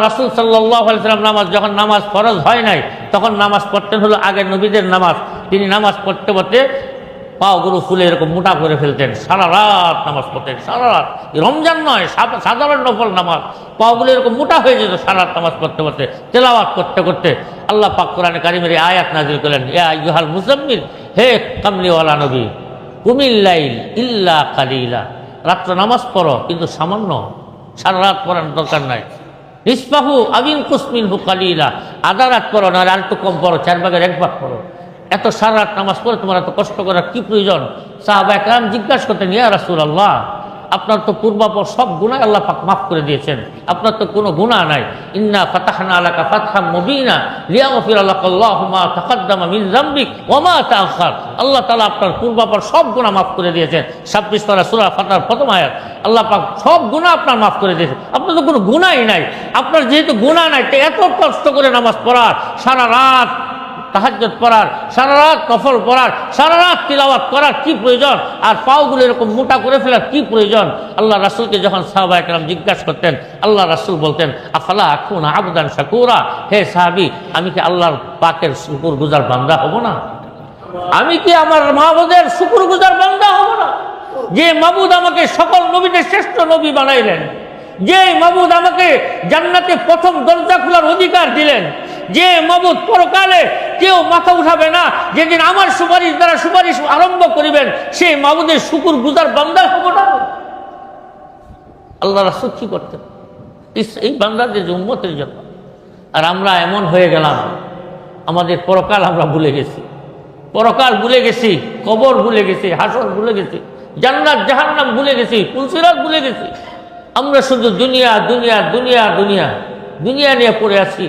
রাসূল সাল্লাল্লাহু আলাইহি ওয়াসাল্লাম নামাজ যখন নামাজ ফরজ হয় নাই তখন নামাজ পড়তেন হলো আগের নবীদের নামাজ। তিনি নামাজ পড়তে পড়তে পাগুলো ফুলে এরকম মোটা করে ফেলতেন, সারা রাত নামাজ পড়তেন, সারা রাত। রমজান নয়, সাধারণ নফল নামাজ, পাগুলো এরকম মোটা হয়ে যেত সারা রাত নামাজ পড়তে পড়তে, তেলাওয়াত করতে করতে। আল্লাহ পাক কোরআনে কারিমের আয়াত নাযিল করলেন, ইয়া আইয়ুহাল মুজাম্মিল, হে কামলিওয়ালা নবী, কুমিল লাইল ইল্লা কালিলা, রাত্র নামাজ পড়ো কিন্তু সামান্য, সারা রাত পড়ার দরকার নাই। নিসফাহু আবিন কুসমিনহু কালিলা, আধা রাত পড়ো না, আর একটু কম পড়ো, 4/1 ভাগ পড়ো। এত সারা রাত নামাজ পড়ে তোমার এত কষ্ট করার কি প্রয়োজন? সাহাবা একরাম জিজ্ঞাসা করতেন, ইয়া রাসূলুল্লাহ, আপনার তো পূর্বাপর সব গুনাহ আল্লাহ পাক মাফ করে দিয়েছেন, আপনার তো কোনো গুনাহ নাই। ইন্না ফাতাহনা লাকা ফাতহাম মুবিনা লিয়াগফিরা লাকাল্লাহু মা তাকাদ্দামা মিন যামবিক ওয়া মা তাআখার। আল্লাহ তাআলা আপনার পূর্বাপর সব গুনাহ মাফ করে দিয়েছেন। 26 পারা সূরা ফাতহার প্রথম আয়াত। আল্লাহ পাক সব গুনাহ আপনার মাফ করে দিয়েছেন, আপনার তো কোনো গুনাহই নাই। আপনার যেহেতু গুনাহ নাই, তো এত কষ্ট করে নামাজ পড়ার, সারা রাত তাহাজ্জুদ পড়ার, সারা রাত নফল পড়ার, সারা রাত তিলাওয়াত করার কি প্রয়োজন? আর পাওগুলো এরকম মোটা করে ফেলার কি প্রয়োজন? আল্লাহ রাসূলকে যখন সাহাবা একরাম জিজ্ঞাসা করতেন, আল্লাহ রাসূল বলতেন, আফালা আকুনা আবদান শাকুরা, হে সাহাবী, আমি কি আল্লাহর পাকের শুকরগুজার বান্দা হব না? আমি কি আমার মাবুদের শুকরগুজার বান্দা হব না? যে মাবুদ আমাকে সকল নবীদের শ্রেষ্ঠ নবী বানাইলেন, যে মাবুদ আমাকে জান্নাতে প্রথম দরজা খোলার অধিকার দিলেন, যে মাবুদ পরকালে কেউ মাথা উঠাবে না, যেদিন আমার সুপারিশ দ্বারা সুপারিশ আরম্ভ করিবেন, সেই মাবুদের শুকরগুজার বান্দা হব না? আল্লাহ রাসূল কি করতেন এই বান্দাদের উম্মতের জন্য। আর আমরা এমন হয়ে গেলাম, আমাদের পরকাল আমরা ভুলে গেছি, পরকাল ভুলে গেছি, কবর ভুলে গেছি, হাসর ভুলে গেছি, জান্নাত জাহান্নাম ভুলে গেছি, পুলসিরাত ভুলে গেছি। আমরা শুধু দুনিয়া দুনিয়া দুনিয়া দুনিয়া দুনিয়া নিয়ে পড়ে আছি।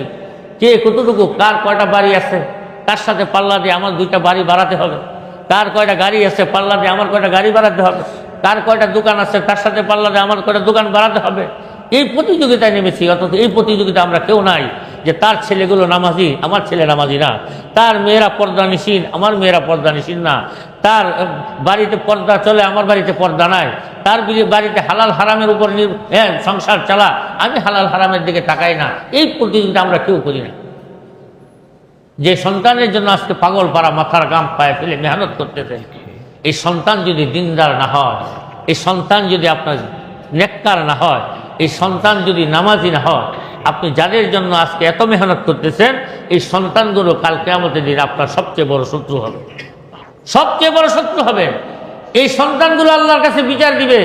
কে কতটুকু, কার কয়টা বাড়ি আছে, তার সাথে পাল্লা দিয়ে আমার 2টা বাড়ি বাড়াতে হবে, কার কয়টা গাড়ি আছে পাল্লা দিয়ে আমার কয়টা গাড়ি বাড়াতে হবে, কার কয়টা দোকান আছে তার সাথে পাল্লা দিয়ে আমার কয়টা দোকান বাড়াতে হবে। এই প্রতিযোগিতায় নেমেছি, অথচ এই প্রতিযোগিতা আমরা কেউ নাই যে তার ছেলেগুলো নামাজি, আমার ছেলে নামাজি না, তার মেয়েরা পর্দানিসীন, আমার মেয়েরা পর্দানিসীন না, তার বাড়িতে পর্দা চলে, আমার বাড়িতে পর্দা নাই, তার বাড়িতে হালাল হারামের উপর সংসার চালা, আমি হালাল হারামের দিকে তাকাই না। এই প্রতিযোগিতা আমরা কেউ করি না। যে সন্তানের জন্য আজকে পাগল পাড়া মাথার গাম পায়ে ফেলে মেহনত করতেছে, এই সন্তান যদি দিনদার না হয়, এই সন্তান যদি আপনার নেককার না হয়, এই সন্তান যদি নামাজি না হয়, আপনি যাদের জন্য আজকে এত মেহনত করতেছেন, এই সন্তানগুলো কাল কিয়ামতের দিন আপনার সবচেয়ে বড় শত্রু হবে, সবচেয়ে বড় শত্রু হবে। এই সন্তানগুলো আল্লাহর কাছে বিচার দিবে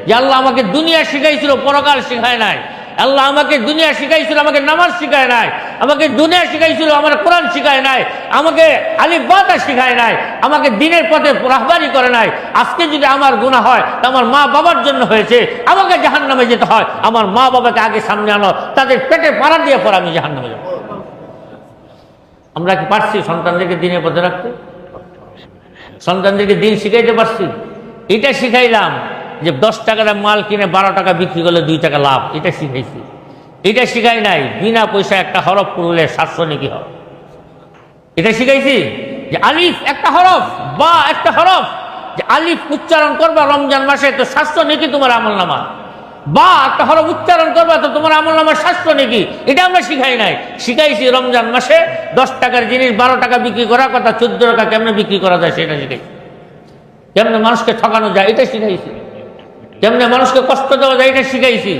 যে আল্লাহ আমাকে দুনিয়া শিখাইছিল, পরকাল শিখায় নাই। আল্লাহ আমাকে দুনিয়া শিখাইছিল, আমাকে নামাজ শিখায় নাই, আমাকে দুনিয়া শিখাইছিল, আমার কোরআন শিখায় নাই, আমাকে আলিফ বা তা শিখায় নাই, আমাকে দিনের পথে রাহবারি করে নাই। আজকে যদি আমার গুনাহ হয়, তা আমার মা বাবার জন্য হয়েছে, আমাকে জাহান্নামে যেতে হয়। আমার মা বাবাকে আগে সামনে আনো, তাদের পেটে পাড়া দিয়ে পর আমি জাহান্নামে যাব। আমরা কি পারছি সন্তানদেরকে দিনের পথে রাখতে? সন্তানদেরকে দিন শিখাইতে পারছি? এটা শিখাইলাম যে 10 টাকার মাল কিনে 12 টাকা বিক্রি করলে 2 টাকা লাভ, এটা শিখাইছি। এটা শিখাই নাই বিনা পয়সা একটা হরফ পড়লে 700 নেকি হয়, এটা শিখাইছি। যে আলিফ একটা হরফ, বা একটা হরফ, যে আলিফ উচ্চারণ করবা রমজান মাসে তো 700 নেকি তোমার আমলনামা, বা একটা হরফ উচ্চারণ করবা তো তোমার আমলনামা 700 নেকি। এটা আমরা শিখাই নাই। শিখাইছি রমজান মাসে 10 টাকার জিনিস 12 টাকা বিক্রি করার কথা, 14 টাকা কেমনে বিক্রি করা যায় সেটা শিখাইছি। কেমনে মানুষকে ঠকানো যায় এটা শিখাইছি, কেমনে মানুষকে কষ্ট দেওয়া যায় এটা শিখাইছি।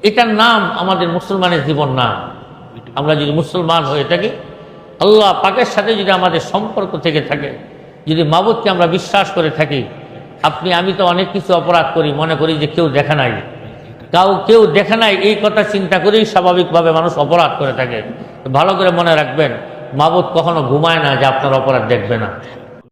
এটার নাম আমাদের মুসলমানের জীবন না। আমরা যদি মুসলমান হয়ে থাকি, আল্লাহ পাকের সাথে যদি আমাদের সম্পর্ক থেকে থাকে, যদি মাবুদকে আমরা বিশ্বাস করে থাকি, আমি তো অনেক কিছু অপরাধ করি, মনে করি যে কেউ দেখে নাই, কেউ দেখে নাই, এই কথা চিন্তা করেই স্বাভাবিকভাবে মানুষ অপরাধ করে থাকে। ভালো করে মনে রাখবেন, মাবুদ কখনো ঘুমায় না যে আপনার অপরাধ দেখবে না।